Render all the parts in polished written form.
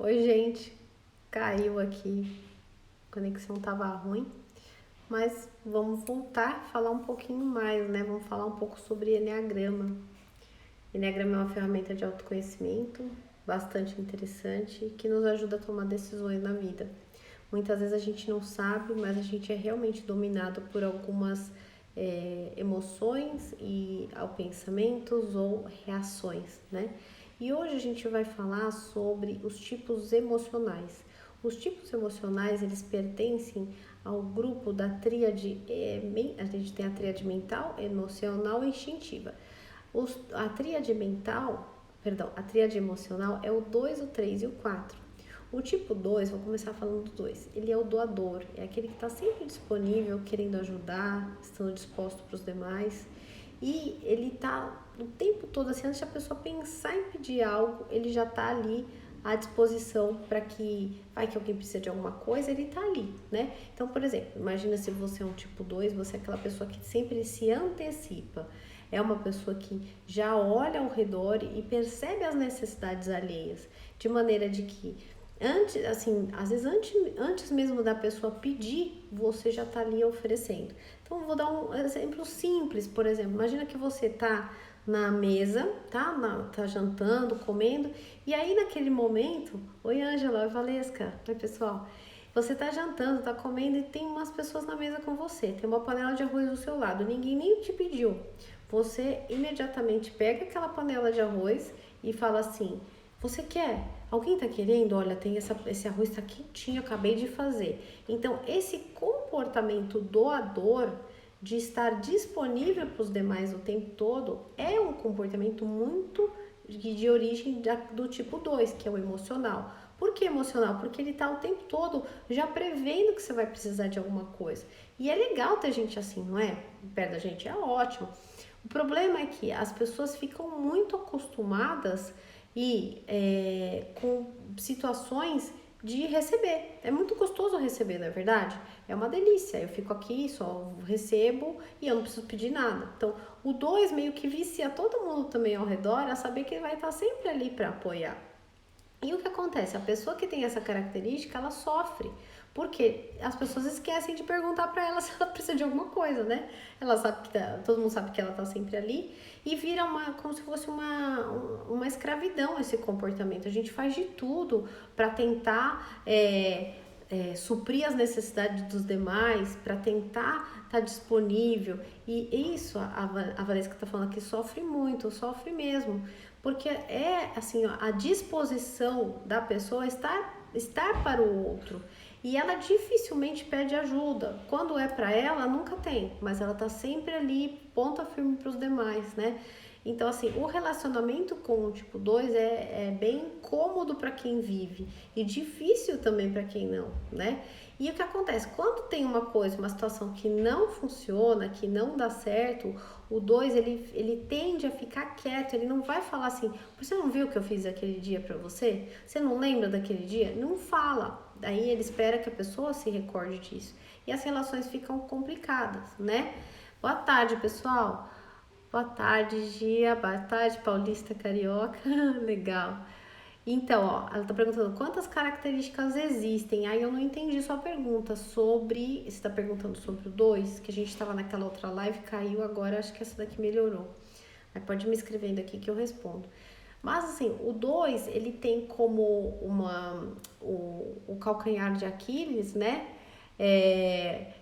Oi, gente, caiu aqui, a conexão tava ruim, mas vamos voltar a falar um pouquinho mais, né? Vamos falar um pouco sobre Enneagrama. Enneagrama é uma ferramenta de autoconhecimento bastante interessante que nos ajuda a tomar decisões na vida. Muitas vezes a gente não sabe, mas a gente é realmente dominado por algumas emoções e ao pensamentos ou reações, né? E hoje a gente vai falar sobre os tipos emocionais. Os tipos emocionais, eles pertencem ao grupo da tríade, a gente tem a tríade mental, emocional e instintiva. A tríade mental, perdão, a tríade emocional é o 2, o 3 e o 4. O tipo 2, vou começar falando do 2, ele é o doador, é aquele que está sempre disponível, querendo ajudar, estando disposto para os demais. E ele está o tempo todo, assim, antes da pessoa pensar em pedir algo, ele já está ali à disposição para que, vai que alguém precisa de alguma coisa, ele está ali, né? Então, por exemplo, imagina se você é um tipo 2, você é aquela pessoa que sempre se antecipa. É uma pessoa que já olha ao redor e percebe as necessidades alheias, de maneira de que antes, assim, às vezes antes mesmo da pessoa pedir, você já está ali oferecendo. Então, eu vou dar um exemplo simples, por exemplo, imagina que você tá na mesa, tá jantando, comendo, e aí naquele momento, oi Ângela, oi Valesca, oi pessoal, você tá jantando, tá comendo e tem umas pessoas na mesa com você, tem uma panela de arroz do seu lado, ninguém nem te pediu. Você imediatamente pega aquela panela de arroz e fala assim: você quer? Alguém tá querendo? Olha, tem esse arroz tá quentinho, acabei de fazer. Então, esse comportamento doador de estar disponível para os demais o tempo todo é um comportamento muito de origem do tipo 2, que é o emocional. Por que emocional? Porque ele está o tempo todo já prevendo que você vai precisar de alguma coisa. E é legal ter gente assim, não é? Perto da gente é ótimo. O problema é que as pessoas ficam muito acostumadas e com situações de receber. É muito gostoso receber, não é verdade? É uma delícia. Eu fico aqui, só recebo e eu não preciso pedir nada. Então, o 2 meio que vicia todo mundo também ao redor a saber que ele vai estar sempre ali para apoiar. E o que acontece? A pessoa que tem essa característica, ela sofre, porque as pessoas esquecem de perguntar para ela se ela precisa de alguma coisa, né? Ela sabe que todo mundo sabe que ela tá sempre ali e vira como se fosse uma escravidão esse comportamento. A gente faz de tudo para tentar suprir as necessidades dos demais, para tentar estar disponível. E isso, a Valesca está falando aqui, sofre muito, sofre mesmo. Porque é assim, ó, a disposição da pessoa estar para o outro. E ela dificilmente pede ajuda. Quando é para ela, nunca tem, mas ela tá sempre ali, ponta firme para os demais, né? Então, assim, o relacionamento com o tipo 2 é bem cômodo para quem vive e difícil também para quem não, né? E o que acontece? Quando tem uma coisa, uma situação que não funciona, que não dá certo, o 2 ele tende a ficar quieto, ele não vai falar assim: você não viu o que eu fiz aquele dia para você? Você não lembra daquele dia? Não fala. Daí ele espera que a pessoa se recorde disso. E as relações ficam complicadas, né? Boa tarde, pessoal. Boa tarde, Gia. Boa tarde, Paulista Carioca. Legal. Então, ó, ela tá perguntando quantas características existem. Aí eu não entendi sua pergunta sobre. Você tá perguntando sobre o 2, que a gente tava naquela outra live, caiu agora, acho que essa daqui melhorou. Aí pode me escrevendo aqui que eu respondo. Mas assim, o 2 ele tem como o calcanhar de Aquiles, né?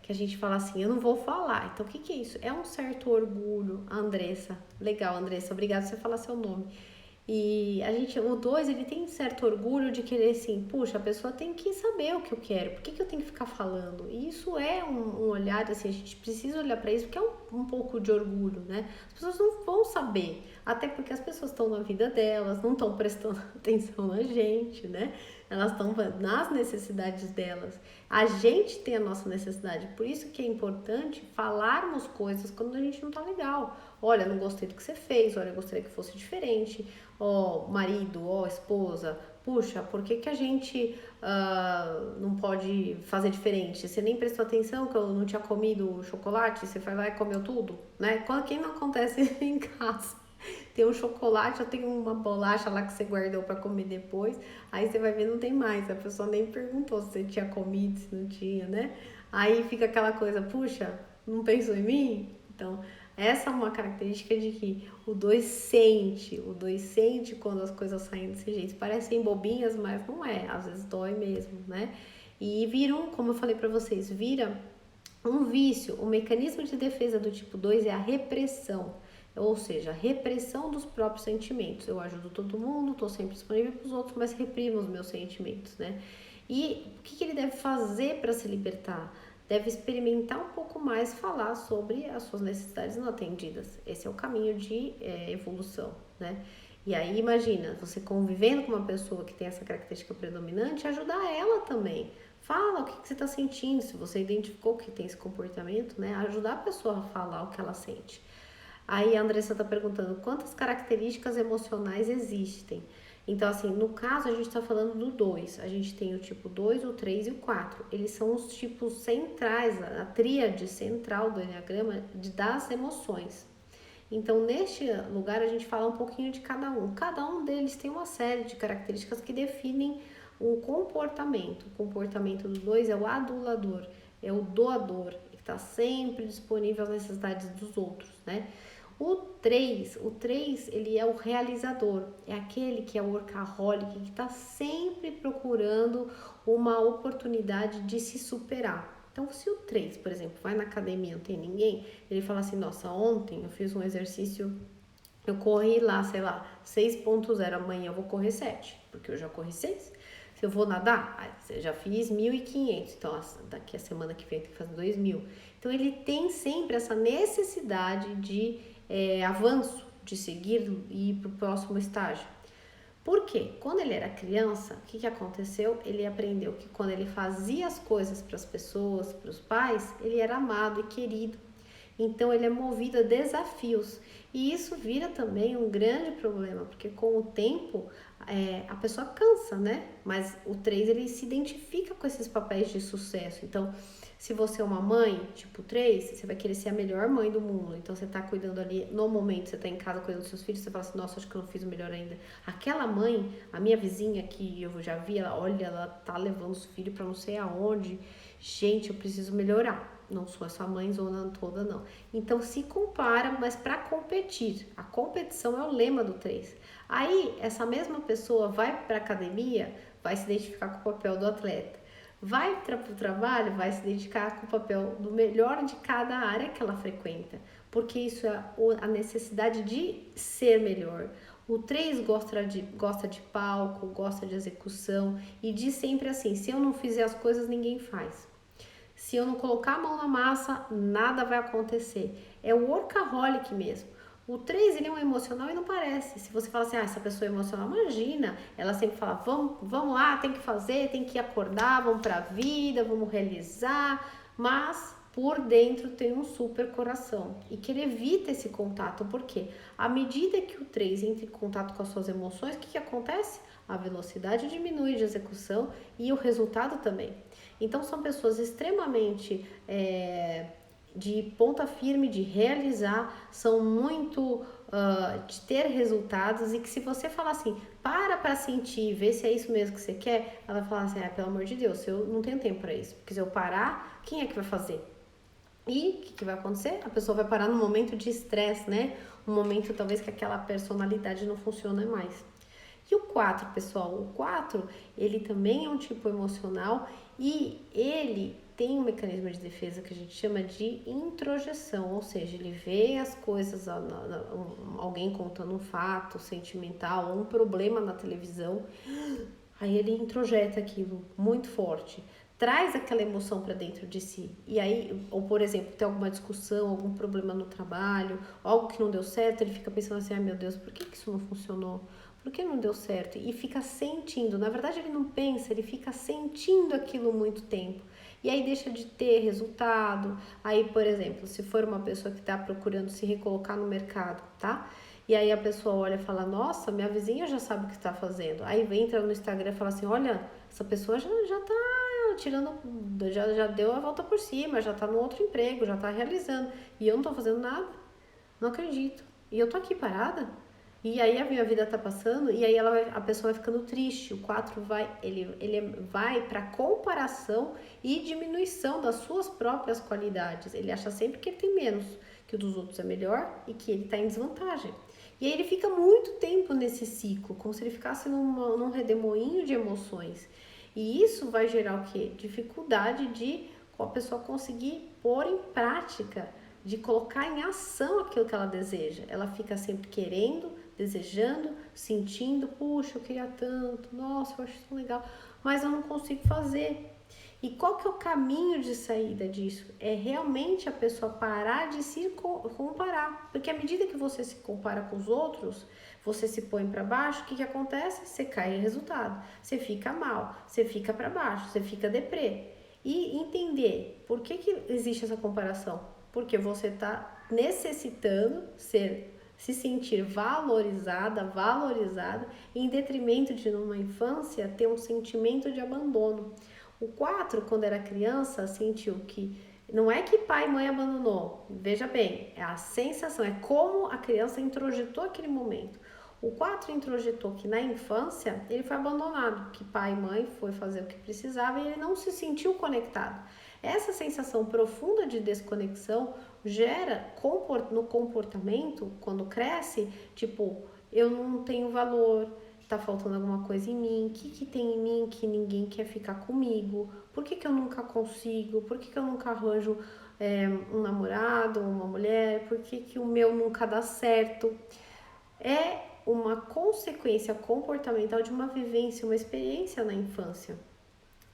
Que a gente fala assim, eu não vou falar. Então, o que é isso? É um certo orgulho, Andressa. Legal, Andressa, obrigada por você falar seu nome. E o 2 ele tem certo orgulho de querer assim, puxa, a pessoa tem que saber o que eu quero, por que eu tenho que ficar falando? E isso é um olhar, assim, a gente precisa olhar para isso, porque é um pouco de orgulho, né? As pessoas não vão saber, até porque as pessoas estão na vida delas, não estão prestando atenção na gente, né? Elas estão nas necessidades delas. A gente tem a nossa necessidade, por isso que é importante falarmos coisas quando a gente não tá legal. Olha, não gostei do que você fez, olha, eu gostaria que fosse diferente. Ó, marido, ó, esposa, puxa, por que a gente não pode fazer diferente? Você nem prestou atenção que eu não tinha comido chocolate, você foi lá e comeu tudo, né? Quem não acontece em casa? tem um chocolate, ou tem uma bolacha lá que você guardou para comer depois, aí você vai ver, não tem mais, a pessoa nem perguntou se você tinha comido, se não tinha, né? Aí fica aquela coisa, puxa, não pensou em mim? Então, essa é uma característica de que o 2 sente quando as coisas saem desse jeito. Parecem bobinhas, mas não é, às vezes dói mesmo, né? E viram, como eu falei para vocês, vira um vício. O mecanismo de defesa do tipo 2 é a repressão, ou seja, a repressão dos próprios sentimentos. Eu ajudo todo mundo, estou sempre disponível para os outros, mas reprimo os meus sentimentos, né? E o que ele deve fazer para se libertar? Deve experimentar um pouco mais, falar sobre as suas necessidades não atendidas. Esse é o caminho de evolução, né? E aí imagina, você convivendo com uma pessoa que tem essa característica predominante, ajudar ela também. Fala o que você está sentindo, se você identificou que tem esse comportamento, né? Ajudar a pessoa a falar o que ela sente. Aí a Andressa está perguntando quantas características emocionais existem. Então, assim, no caso a gente está falando do 2. A gente tem o tipo 2, o 3 e o 4. Eles são os tipos centrais, a tríade central do Enneagrama das emoções. Então, neste lugar, a gente fala um pouquinho de cada um. Cada um deles tem uma série de características que definem o comportamento. O comportamento do 2 é o adulador, é o doador, que está sempre disponível às necessidades dos outros, né? O 3, ele é o realizador, é aquele que é o workaholic, que está sempre procurando uma oportunidade de se superar. Então, se o 3, por exemplo, vai na academia, não tem ninguém, ele fala assim, nossa, ontem eu fiz um exercício, eu corri lá, sei lá, 6.0, amanhã eu vou correr 7, porque eu já corri 6. Se eu vou nadar, eu já fiz 1.500, então daqui a semana que vem tem que fazer 2.000. Então, ele tem sempre essa necessidade de avanço, de seguir e ir para o próximo estágio. Por quê? Quando ele era criança, o que aconteceu? Ele aprendeu que quando ele fazia as coisas para as pessoas, para os pais, ele era amado e querido. Então ele é movido a desafios. E isso vira também um grande problema, porque com o tempo a pessoa cansa, né? Mas o 3 ele se identifica com esses papéis de sucesso. Então, se você é uma mãe, tipo 3, você vai querer ser a melhor mãe do mundo. Então, você tá cuidando ali, no momento, você tá em casa cuidando dos seus filhos, você fala assim, nossa, acho que eu não fiz o melhor ainda. Aquela mãe, a minha vizinha que eu já vi, ela tá levando os filhos pra não sei aonde. Gente, eu preciso melhorar. Não sou essa mãezona toda, não. Então, se compara, mas para competir. A competição é o lema do 3. Aí, essa mesma pessoa vai para academia, vai se identificar com o papel do atleta. Vai para o trabalho, vai se dedicar com o papel do melhor de cada área que ela frequenta. Porque isso é a necessidade de ser melhor. O 3 gosta de palco, gosta de execução e diz sempre assim, se eu não fizer as coisas, ninguém faz. Se eu não colocar a mão na massa, nada vai acontecer. É o workaholic mesmo. O 3, ele é um emocional e não parece. Se você fala assim, essa pessoa é emocional, imagina. Ela sempre fala, vamos lá, tem que fazer, tem que acordar, vamos pra vida, vamos realizar. Mas por dentro tem um super coração. E que ele evita esse contato. Por quê? À medida que o 3 entra em contato com as suas emoções, o que acontece? A velocidade diminui de execução e o resultado também. Então, são pessoas extremamente de ponta firme, de realizar, são muito de ter resultados e que se você falar assim, para sentir, ver se é isso mesmo que você quer, ela vai falar assim, pelo amor de Deus, eu não tenho tempo para isso, porque se eu parar, quem é que vai fazer? E o que vai acontecer? A pessoa vai parar num momento de estresse, né? Um momento talvez que aquela personalidade não funciona mais. E o 4, pessoal, o 4, ele também é um tipo emocional e ele tem um mecanismo de defesa que a gente chama de introjeção, ou seja, ele vê as coisas, alguém contando um fato sentimental ou um problema na televisão, aí ele introjeta aquilo muito forte, traz aquela emoção para dentro de si. E aí, ou por exemplo, tem alguma discussão, algum problema no trabalho, algo que não deu certo, ele fica pensando assim, meu Deus, por que isso não funcionou? Por que não deu certo? E fica sentindo, na verdade ele não pensa, ele fica sentindo aquilo muito tempo. E aí deixa de ter resultado. Aí, por exemplo, se for uma pessoa que está procurando se recolocar no mercado, tá? E aí a pessoa olha e fala, nossa, minha vizinha já sabe o que está fazendo. Aí entra no Instagram e fala assim, olha, essa pessoa já tá tirando, já deu a volta por cima, já tá no outro emprego, já tá realizando. E eu não tô fazendo nada. Não acredito. E eu tô aqui parada. E aí a minha vida tá passando e aí a pessoa vai ficando triste. O 4 ele vai para comparação e diminuição das suas próprias qualidades. Ele acha sempre que ele tem menos, que o dos outros é melhor e que ele tá em desvantagem. E aí ele fica muito tempo nesse ciclo, como se ele ficasse num redemoinho de emoções. E isso vai gerar o quê? Dificuldade de a pessoa conseguir pôr em prática, de colocar em ação aquilo que ela deseja. Ela fica sempre querendo, desejando, sentindo, puxa, eu queria tanto, nossa, eu acho tão legal, mas eu não consigo fazer. E qual que é o caminho de saída disso? É realmente a pessoa parar de se comparar. Porque à medida que você se compara com os outros, você se põe para baixo, o que acontece? Você cai em resultado. Você fica mal, você fica para baixo, você fica deprê. E entender por que existe essa comparação. Porque você está necessitando se sentir valorizado, em detrimento de numa infância ter um sentimento de abandono. O 4, quando era criança, sentiu que não é que pai e mãe abandonou, veja bem, é a sensação, é como a criança introjetou aquele momento. O 4 introjetou que na infância ele foi abandonado, que pai e mãe foi fazer o que precisava e ele não se sentiu conectado. Essa sensação profunda de desconexão gera no comportamento, quando cresce, tipo, eu não tenho valor, tá faltando alguma coisa em mim, o que tem em mim que ninguém quer ficar comigo, por que eu nunca consigo, por que eu nunca arranjo um namorado, uma mulher, por que o meu nunca dá certo. É uma consequência comportamental de uma vivência, uma experiência na infância.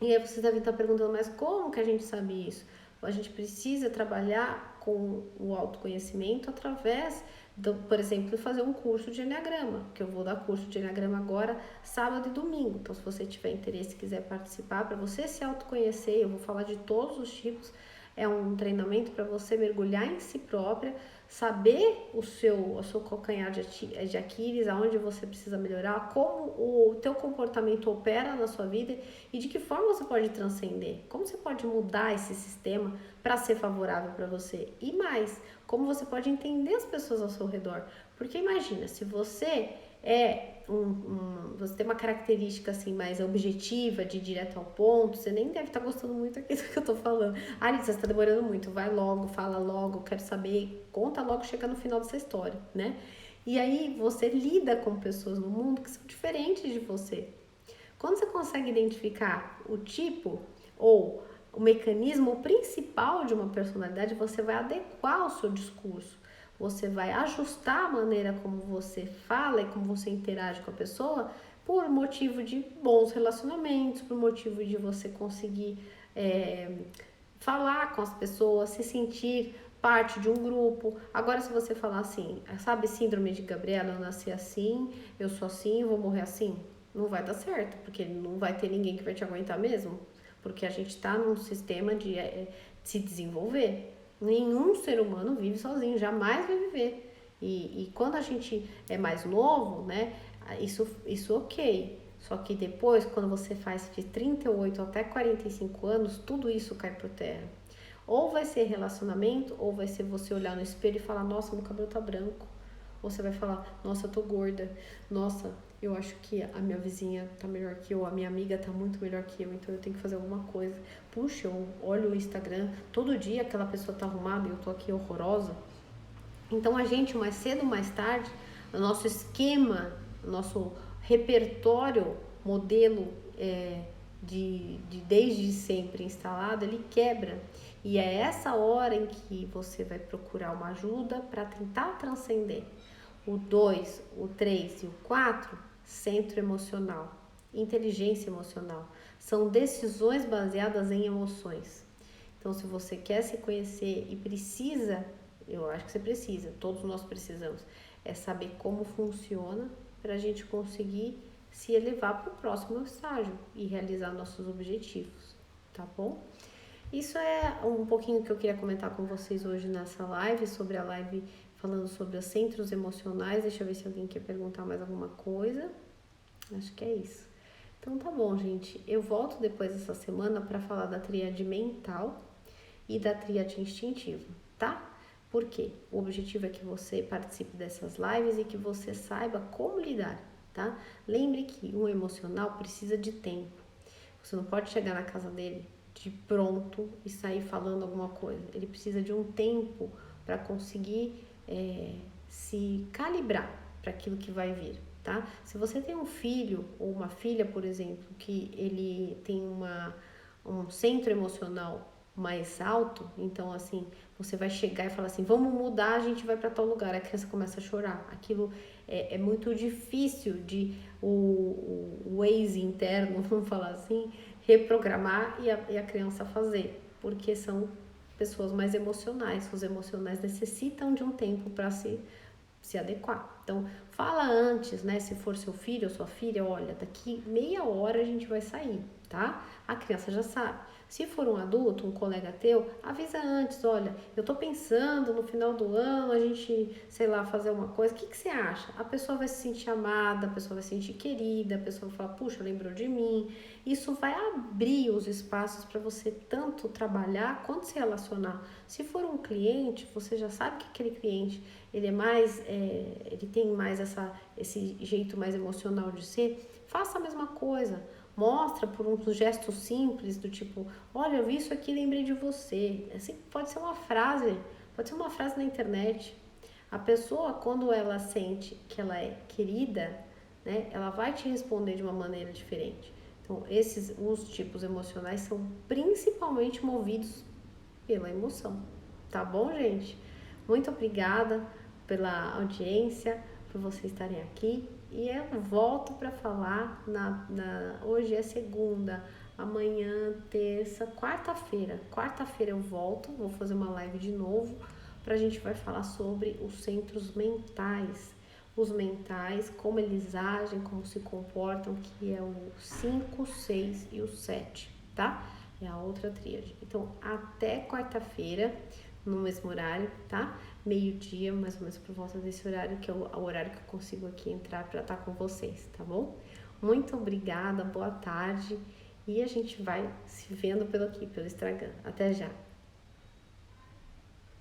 E aí você deve estar perguntando, mas como que a gente sabe isso? A gente precisa trabalhar com o autoconhecimento através, por exemplo, fazer um curso de Enneagrama, que eu vou dar curso de Enneagrama agora, sábado e domingo. Então, se você tiver interesse e quiser participar, para você se autoconhecer, eu vou falar de todos os tipos, é um treinamento para você mergulhar em si própria, saber o seu calcanhar de Aquiles, aonde você precisa melhorar, como o teu comportamento opera na sua vida e de que forma você pode transcender, como você pode mudar esse sistema para ser favorável para você. E mais, como você pode entender as pessoas ao seu redor. Porque imagina, se você você tem uma característica assim mais objetiva, de ir direto ao ponto, você nem deve estar gostando muito aqui do que eu tô falando. Alice, você está demorando muito, vai logo, fala logo, quero saber, conta logo, chega no final dessa história, né? E aí você lida com pessoas no mundo que são diferentes de você. Quando você consegue identificar o tipo ou o mecanismo principal de uma personalidade, você vai adequar o seu discurso. Você vai ajustar a maneira como você fala e como você interage com a pessoa por motivo de bons relacionamentos, por motivo de você conseguir falar com as pessoas, se sentir parte de um grupo. Agora, se você falar assim, sabe, síndrome de Gabriela, eu nasci assim, eu sou assim, vou morrer assim, não vai dar certo, porque não vai ter ninguém que vai te aguentar mesmo, porque a gente está num sistema de se desenvolver. Nenhum ser humano vive sozinho, jamais vai viver. E quando a gente é mais novo, né, isso ok. Só que depois, quando você faz de 38 até 45 anos, tudo isso cai por terra. Ou vai ser relacionamento, ou vai ser você olhar no espelho e falar, nossa, meu cabelo tá branco. Ou você vai falar, nossa, eu tô gorda. Nossa, eu acho que a minha vizinha tá melhor que eu, a minha amiga tá muito melhor que eu, então eu tenho que fazer alguma coisa. Puxa, eu olho o Instagram, todo dia aquela pessoa tá arrumada e eu tô aqui horrorosa. Então a gente, mais cedo ou mais tarde, o nosso esquema, o nosso repertório, modelo de desde sempre instalado, ele quebra. E é essa hora em que você vai procurar uma ajuda para tentar transcender. O 2, o 3 e o 4, centro emocional, inteligência emocional. São decisões baseadas em emoções. Então, se você quer se conhecer e precisa, eu acho que você precisa, todos nós precisamos, é saber como funciona para a gente conseguir se elevar para o próximo estágio e realizar nossos objetivos, tá bom? Isso é um pouquinho que eu queria comentar com vocês hoje nessa live, sobre a live falando sobre os centros emocionais. Deixa eu ver se alguém quer perguntar mais alguma coisa. Acho que é isso. Então tá bom, gente. Eu volto depois dessa semana para falar da tríade mental e da tríade instintiva, tá? Por quê? O objetivo é que você participe dessas lives e que você saiba como lidar, tá? Lembre que o emocional precisa de tempo. Você não pode chegar na casa dele de pronto e sair falando alguma coisa. Ele precisa de um tempo para conseguir se calibrar para aquilo que vai vir, tá? Se você tem um filho ou uma filha, por exemplo, que ele tem um centro emocional mais alto, então assim, você vai chegar e falar assim, vamos mudar, a gente vai para tal lugar, a criança começa a chorar. Aquilo é muito difícil de o Waze interno, vamos falar assim, reprogramar e a criança fazer, porque são pessoas mais emocionais, os emocionais necessitam de um tempo para se adequar. Então, fala antes, né? Se for seu filho ou sua filha, olha, daqui meia hora a gente vai sair, tá? A criança já sabe. Se for um adulto, um colega teu, avisa antes, olha, eu tô pensando no final do ano a gente, sei lá, fazer uma coisa, o que você acha? A pessoa vai se sentir amada, a pessoa vai se sentir querida, a pessoa vai falar, puxa, lembrou de mim. Isso vai abrir os espaços para você tanto trabalhar quanto se relacionar. Se for um cliente, você já sabe que aquele cliente ele é mais, ele tem mais esse jeito mais emocional de ser, faça a mesma coisa. Mostra por uns gestos simples do tipo, olha, eu vi isso aqui e lembrei de você. Assim, pode ser uma frase na internet. A pessoa, quando ela sente que ela é querida, né, ela vai te responder de uma maneira diferente. Então, os tipos emocionais são principalmente movidos pela emoção. Tá bom, gente? Muito obrigada pela audiência, por vocês estarem aqui. E eu volto para falar hoje é segunda, amanhã, terça, quarta-feira. Quarta-feira eu volto, vou fazer uma live de novo, a gente vai falar sobre os centros mentais. Os mentais, como eles agem, como se comportam, que é o 5, 6 e o 7, tá? É a outra tríade. Então, até quarta-feira, no mesmo horário, tá? Meio-dia, mais ou menos por volta desse horário, que é o horário que eu consigo aqui entrar para estar com vocês, tá bom? Muito obrigada, boa tarde e a gente vai se vendo pelo Instagram. Até já!